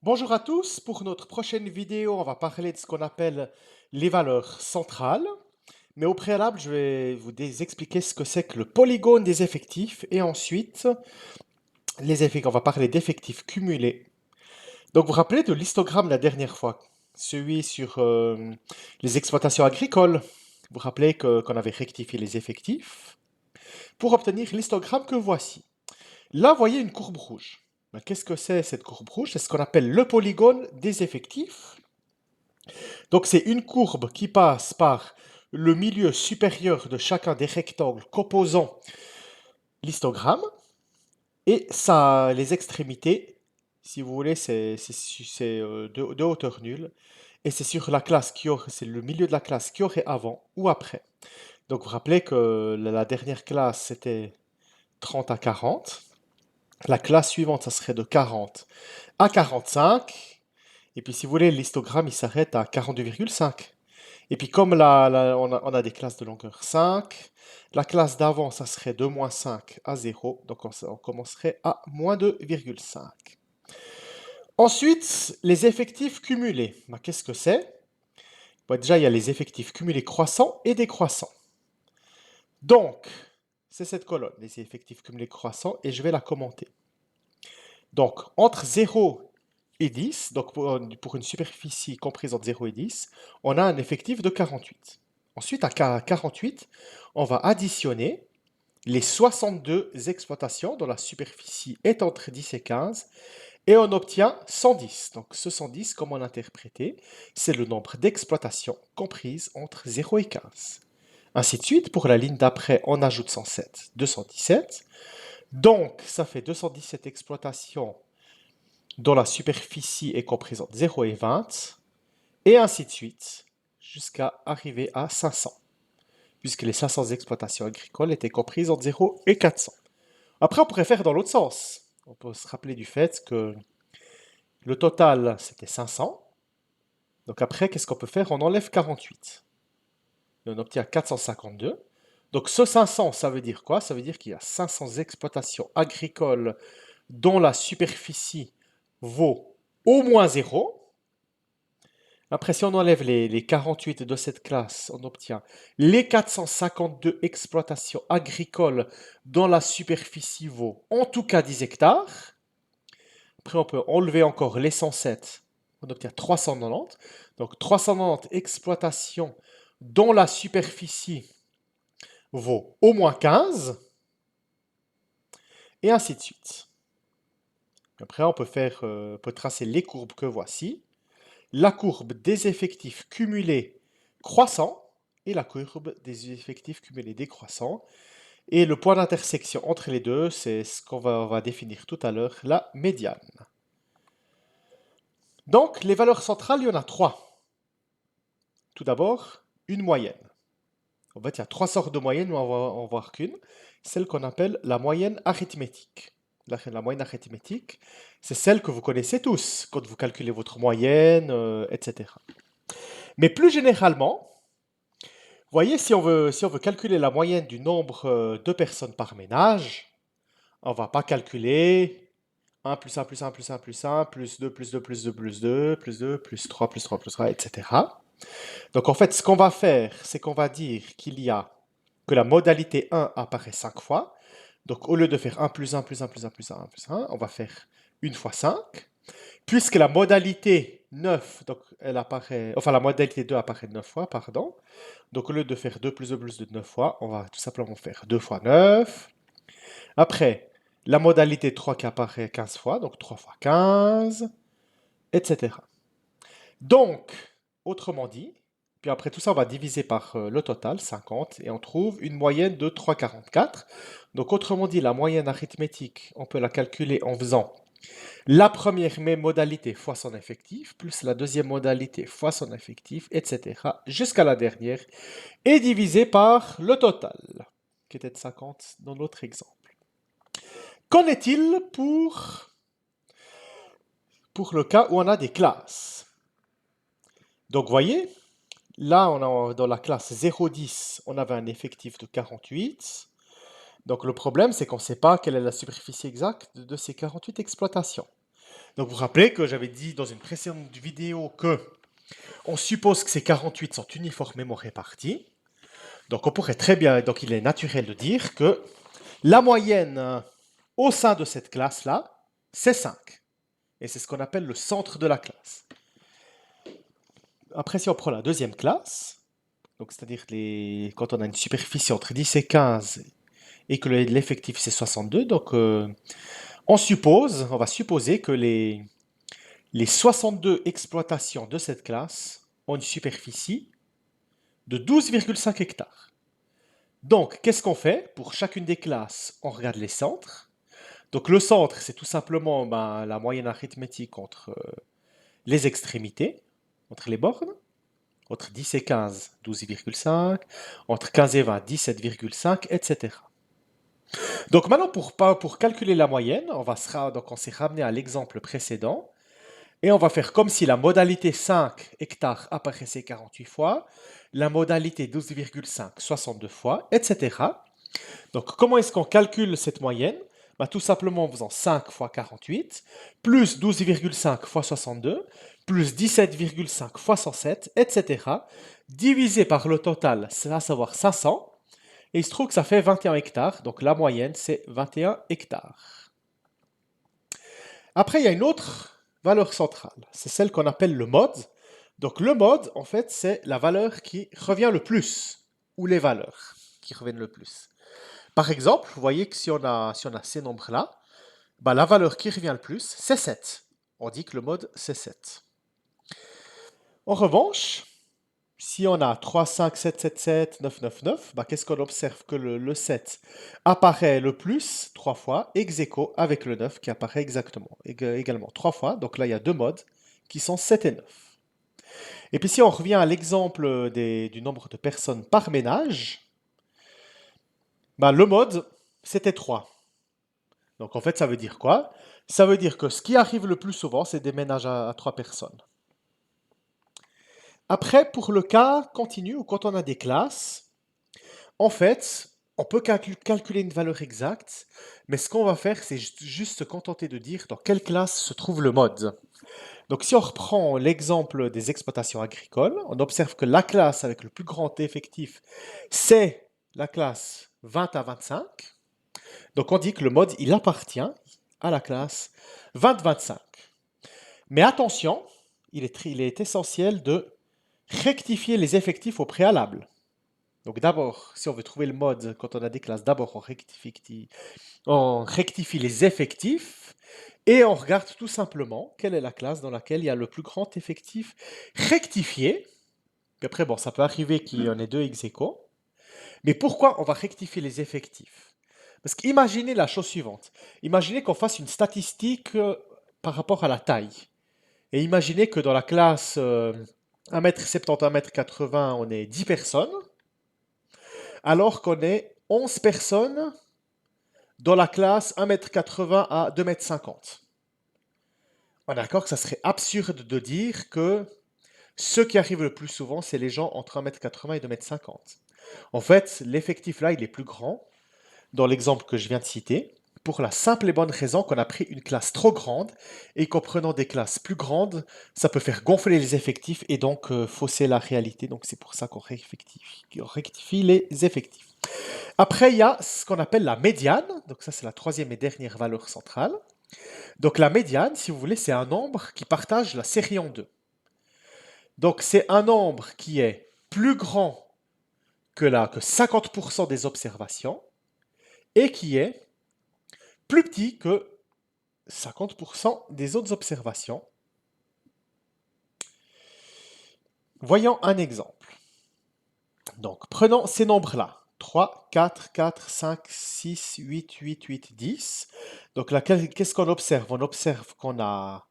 Bonjour à tous, pour notre prochaine vidéo, on va parler de ce qu'on appelle les valeurs centrales. Mais au préalable, je vais vous expliquer ce que c'est que le polygone des effectifs et ensuite les effectifs. On va parler d'effectifs cumulés. Donc vous vous rappelez de l'histogramme la dernière fois, celui sur les exploitations agricoles. Vous vous rappelez qu'on avait rectifié les effectifs pour obtenir l'histogramme que voici. Là, vous voyez une courbe rouge. Ben, qu'est-ce que c'est cette courbe rouge? C'est ce qu'on appelle le polygone des effectifs. Donc c'est une courbe qui passe par le milieu supérieur de chacun des rectangles composant l'histogramme et ça, les extrémités, si vous voulez, c'est de hauteur nulle et c'est sur la classe c'est le milieu de la classe qui aurait avant ou après. Donc vous vous rappelez que la dernière classe c'était 30 à 40. La classe suivante, ça serait de 40 à 45. Et puis si vous voulez, l'histogramme il s'arrête à 42,5. Et puis comme on a des classes de longueur 5, la classe d'avant, ça serait de moins 5 à 0, donc on commencerait à moins 2,5. Ensuite, les effectifs cumulés. Ben, qu'est-ce que c'est? Ben, déjà, il y a les effectifs cumulés croissants et décroissants. Donc, c'est cette colonne, les effectifs cumulés croissants, et je vais la commenter. Donc, entre 0 et 10, donc pour une superficie comprise entre 0 et 10, on a un effectif de 48. Ensuite, à 48, on va additionner les 62 exploitations dont la superficie est entre 10 et 15 et on obtient 110. Donc ce 110, comment l'interpréter? C'est le nombre d'exploitations comprises entre 0 et 15. Ainsi de suite, pour la ligne d'après, on ajoute 107, 217. Donc ça fait 217 exploitations dont la superficie est comprise entre 0 et 20, et ainsi de suite, jusqu'à arriver à 500, puisque les 500 exploitations agricoles étaient comprises entre 0 et 400. Après, on pourrait faire dans l'autre sens. On peut se rappeler du fait que le total, c'était 500. Donc après, qu'est-ce qu'on peut faire? On enlève 48. Et on obtient 452. Donc ce 500, ça veut dire quoi? Ça veut dire qu'il y a 500 exploitations agricoles dont la superficie vaut au moins 0. Après, si on enlève les 48 de cette classe, on obtient les 452 exploitations agricoles dont la superficie vaut en tout cas 10 hectares. Après, on peut enlever encore les 107, on obtient 390. Donc 390 exploitations dont la superficie vaut au moins 15, et ainsi de suite. Après, on peut tracer les courbes que voici. La courbe des effectifs cumulés croissants et la courbe des effectifs cumulés décroissants. Et le point d'intersection entre les deux, c'est ce on va définir tout à l'heure, la médiane. Donc, les valeurs centrales, il y en a trois. Tout d'abord, une moyenne. En fait, il y a trois sortes de moyennes, mais on va en voir qu'une. Celle qu'on appelle la moyenne arithmétique. La moyenne arithmétique, c'est celle que vous connaissez tous, quand vous calculez votre moyenne, etc. Mais plus généralement, vous voyez, si on veut calculer la moyenne du nombre de personnes par ménage, on ne va pas calculer 1 plus 1 plus 1 plus 1 plus 1, plus 2 plus 2 plus 2 plus 2, plus 2 plus 3 plus 3 plus 3, etc. Donc en fait, ce qu'on va faire, c'est qu'on va dire que la modalité 1 apparaît 5 fois. Donc au lieu de faire 1 plus 1 plus 1 plus 1 plus 1, 1 plus 1, on va faire 1 fois 5. Puisque la modalité 9, donc elle apparaît, enfin la modalité 2 apparaît 9 fois, pardon. Donc au lieu de faire 2 plus 2 9 fois, on va tout simplement faire 2 fois 9. Après, la modalité 3 qui apparaît 15 fois, donc 3 fois 15, etc. Donc, autrement dit, puis après tout ça, on va diviser par le total, 50, et on trouve une moyenne de 3,44. Donc autrement dit, la moyenne arithmétique, on peut la calculer en faisant la première modalité fois son effectif, plus la deuxième modalité fois son effectif, etc. jusqu'à la dernière, et divisé par le total, qui était de 50 dans notre exemple. Qu'en est-il pour le cas où on a des classes? Donc, vous voyez, là, dans la classe 0,10, on avait un effectif de 48. Donc, le problème, c'est qu'on ne sait pas quelle est la superficie exacte de ces 48 exploitations. Donc vous vous rappelez que j'avais dit dans une précédente vidéo que on suppose que ces 48 sont uniformément répartis. Donc on pourrait très bien, donc il est naturel de dire que la moyenne au sein de cette classe-là, c'est 5. Et c'est ce qu'on appelle le centre de la classe. Après, si on prend la deuxième classe, donc c'est-à-dire quand on a une superficie entre 10 et 15 et que l'effectif c'est 62, donc on va supposer que les 62 exploitations de cette classe ont une superficie de 12,5 hectares. Donc, qu'est-ce qu'on fait? Pour chacune des classes, on regarde les centres. Donc, le centre, c'est tout simplement la moyenne arithmétique entre les extrémités, entre les bornes. Entre 10 et 15, 12,5. Entre 15 et 20, 17,5, etc. Donc, maintenant, pour calculer la moyenne, on s'est ramené à l'exemple précédent. Et on va faire comme si la modalité 5 hectares apparaissait 48 fois, la modalité 12,5 62 fois, etc. Donc comment est-ce qu'on calcule cette moyenne? Tout simplement en faisant 5 fois 48, plus 12,5 fois 62, plus 17,5 fois 107, etc. Divisé par le total, c'est à savoir 500. Et il se trouve que ça fait 21 hectares, donc la moyenne c'est 21 hectares. Après, il y a une autre valeur centrale, c'est celle qu'on appelle le mode. Donc le mode, en fait, c'est la valeur qui revient le plus, ou les valeurs qui reviennent le plus. Par exemple, vous voyez que si on a ces nombres-là, la valeur qui revient le plus, c'est 7. On dit que le mode, c'est 7. En revanche, si on a 3, 5, 7, 7, 7, 9, 9, 9, qu'est-ce qu'on observe? Que le 7 apparaît le plus 3 fois, ex aequo avec le 9 qui apparaît également 3 fois. Donc là, il y a deux modes qui sont 7 et 9. Et puis si on revient à l'exemple du nombre de personnes par ménage, le mode, c'était 3. Donc en fait, ça veut dire quoi? Ça veut dire que ce qui arrive le plus souvent, c'est des ménages à 3 personnes. Après, pour le cas continu ou quand on a des classes, en fait, on peut calculer une valeur exacte, mais ce qu'on va faire, c'est juste se contenter de dire dans quelle classe se trouve le mode. Donc si on reprend l'exemple des exploitations agricoles, on observe que la classe avec le plus grand effectif, c'est la classe 20 à 25. Donc on dit que le mode, il appartient à la classe 20-25. Mais attention, il est essentiel de rectifier les effectifs au préalable. Donc d'abord, si on veut trouver le mode quand on a des classes, d'abord on rectifie les effectifs et on regarde tout simplement quelle est la classe dans laquelle il y a le plus grand effectif rectifié. Puis après, ça peut arriver qu'il y en ait deux ex aequo. Mais pourquoi on va rectifier les effectifs? Parce qu'imaginez la chose suivante. Imaginez qu'on fasse une statistique par rapport à la taille. Et imaginez que dans la classe 1m70, 1m80, on est 10 personnes, alors qu'on est 11 personnes dans la classe 1m80 à 2m50. On est d'accord que ça serait absurde de dire que ceux qui arrivent le plus souvent, c'est les gens entre 1m80 et 2m50. En fait, l'effectif là, il est plus grand, dans l'exemple que je viens de citer, pour la simple et bonne raison qu'on a pris une classe trop grande et qu'en prenant des classes plus grandes, ça peut faire gonfler les effectifs et donc fausser la réalité. Donc c'est pour ça qu'on rectifie les effectifs. Après, il y a ce qu'on appelle la médiane. Donc ça, c'est la troisième et dernière valeur centrale. Donc la médiane, si vous voulez, c'est un nombre qui partage la série en deux. Donc c'est un nombre qui est plus grand que 50% des observations et qui est plus petit que 50% des autres observations. Voyons un exemple. Donc, prenons ces nombres-là. 3, 4, 4, 5, 6, 8, 8, 8, 10. Donc là, qu'est-ce qu'on observe? On observe qu'on a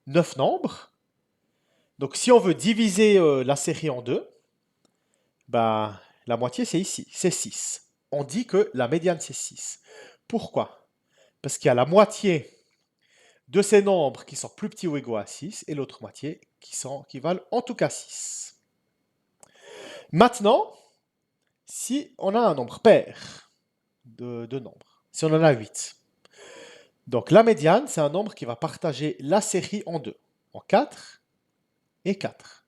9 nombres. Donc si on veut diviser la série en deux, la moitié c'est ici, c'est 6. On dit que la médiane c'est 6. Pourquoi? Parce qu'il y a la moitié de ces nombres qui sont plus petits ou égaux à 6 et l'autre moitié qui valent en tout cas 6. Maintenant, si on a un nombre pair de nombres, si on en a 8, Donc la médiane, c'est un nombre qui va partager la série en deux, en 4 et 4.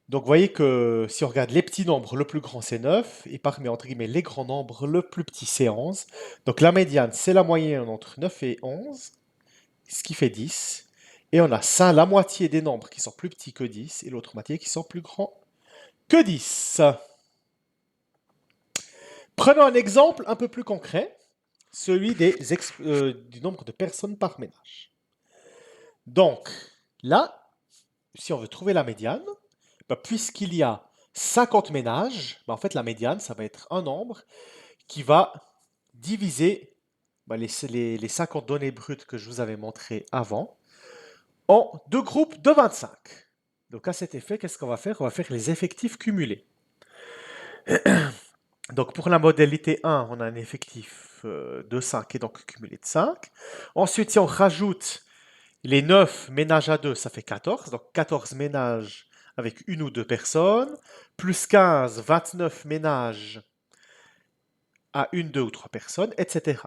Donc vous voyez que si on regarde les petits nombres, le plus grand c'est 9, et parmi entre guillemets les grands nombres, le plus petit c'est 11. Donc la médiane, c'est la moyenne entre 9 et 11, ce qui fait 10. Et on a ça, la moitié des nombres qui sont plus petits que 10, et l'autre moitié qui sont plus grands que 10. Prenons un exemple un peu plus concret, celui du nombre de personnes par ménage. Donc, là, si on veut trouver la médiane, bah, puisqu'il y a 50 ménages, bah, en fait, la médiane, ça va être un nombre qui va diviser bah, les 50 données brutes que je vous avais montrées avant en deux groupes de 25. Donc, à cet effet, qu'est-ce qu'on va faire? On va faire les effectifs cumulés. Donc pour la modalité 1, on a un effectif de 5 et donc cumulé de 5. Ensuite, si on rajoute les 9 ménages à 2, ça fait 14. Donc 14 ménages avec une ou deux personnes. Plus 15, 29 ménages à une, deux ou trois personnes, etc.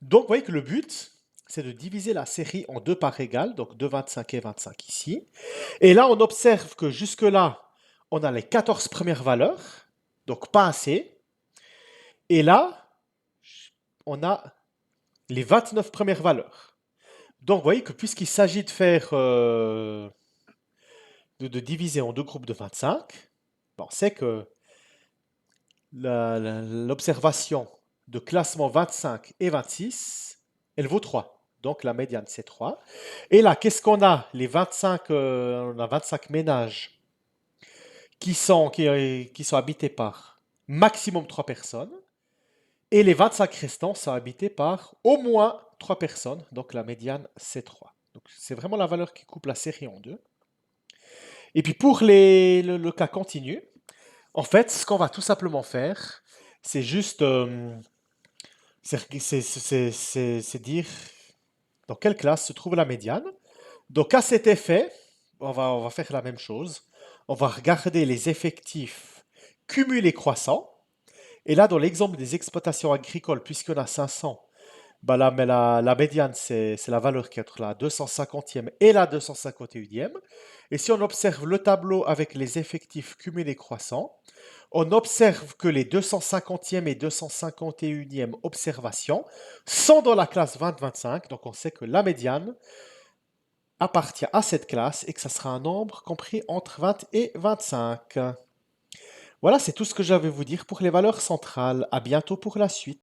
Donc vous voyez que le but, c'est de diviser la série en deux parts égales, donc 2, 25 et 25 ici. Et là, on observe que jusque-là, on a les 14 premières valeurs, donc pas assez. Et là, on a les 29 premières valeurs. Donc, vous voyez que puisqu'il s'agit de faire, de diviser en deux groupes de 25, ben, on sait que l'observation de classement 25 et 26, elle vaut 3. Donc, la médiane, c'est 3. Et là, qu'est-ce qu'on a? On a 25 ménages qui sont habités par maximum 3 personnes. Et les 25 restants sont habités par au moins 3 personnes. Donc la médiane, c'est 3. Donc c'est vraiment la valeur qui coupe la série en deux. Et puis pour le cas continu, en fait, ce qu'on va tout simplement faire, c'est juste c'est dire dans quelle classe se trouve la médiane. Donc à cet effet, on va faire la même chose. On va regarder les effectifs cumulés croissants. Et là, dans l'exemple des exploitations agricoles, puisqu'on a 500, bah la médiane, c'est la valeur qui est entre la 250e et la 251e. Et si on observe le tableau avec les effectifs cumulés croissants, on observe que les 250e et 251e observations sont dans la classe 20-25. Donc on sait que la médiane appartient à cette classe et que ça sera un nombre compris entre 20 et 25. Voilà, c'est tout ce que j'avais à vous dire pour les valeurs centrales. À bientôt pour la suite.